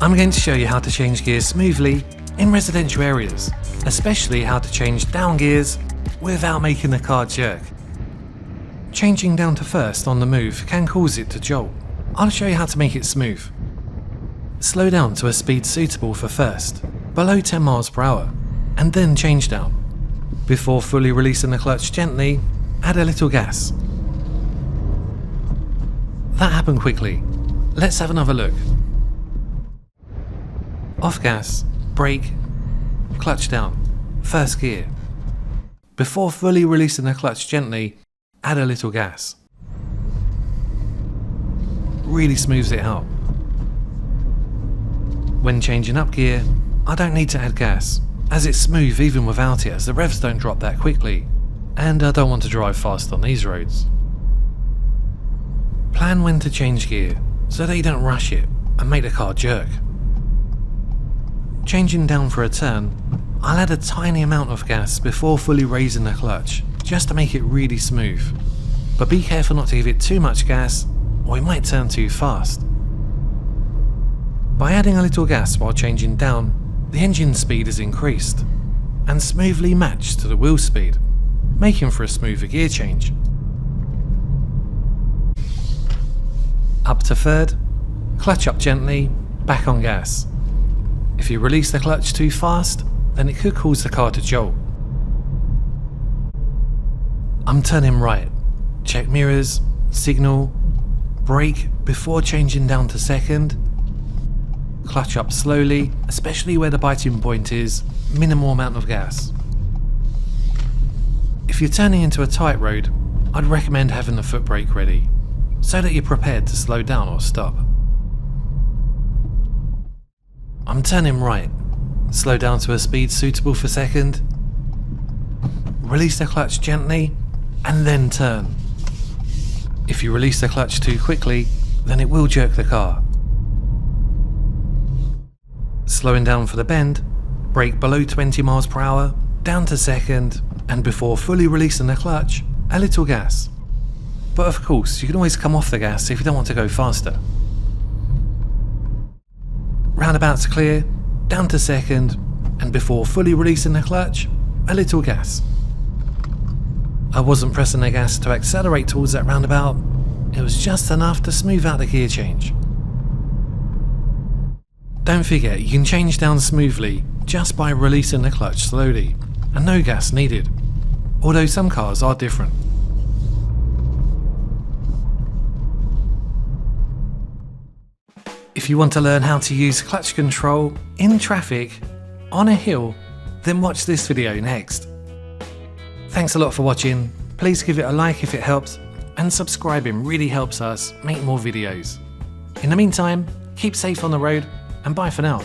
I'm going to show you how to change gears smoothly in residential areas, especially how to change down gears without making the car jerk. Changing down to first on the move can cause it to jolt. I'll show you how to make it smooth. Slow down to a speed suitable for first, below 10 miles per hour, and then change down. Before fully releasing the clutch gently, add a little gas. That happened quickly. Let's have another look. Off gas, brake, clutch down, first gear. Before fully releasing the clutch gently, add a little gas. Really smooths it out. When changing up gear, I don't need to add gas, as it's smooth even without it, as the revs don't drop that quickly, and I don't want to drive fast on these roads. Plan when to change gear, so that you don't rush it and make the car jerk. Changing down for a turn, I'll add a tiny amount of gas before fully raising the clutch, just to make it really smooth. But be careful not to give it too much gas, or it might turn too fast. By adding a little gas while changing down, the engine speed is increased, and smoothly matched to the wheel speed, making for a smoother gear change. Up to third, clutch up gently, back on gas. If you release the clutch too fast, then it could cause the car to jolt. I'm turning right, check mirrors, signal, brake before changing down to second, clutch up slowly, especially where the biting point is, minimal amount of gas. If you're turning into a tight road, I'd recommend having the foot brake ready, so that you're prepared to slow down or stop. I'm turning right, slow down to a speed suitable for second, release the clutch gently, and then turn. If you release the clutch too quickly, then it will jerk the car. Slowing down for the bend, brake below 20 miles per hour, down to second, and before fully releasing the clutch, a little gas. But of course, you can always come off the gas if you don't want to go faster. Roundabouts clear, down to second, and before fully releasing the clutch, a little gas. I wasn't pressing the gas to accelerate towards that roundabout, it was just enough to smooth out the gear change. Don't forget, you can change down smoothly just by releasing the clutch slowly, and no gas needed, although some cars are different. If you want to learn how to use clutch control in traffic, on a hill, then watch this video next. Thanks a lot for watching, please give it a like if it helps, and subscribing really helps us make more videos. In the meantime, keep safe on the road, and bye for now.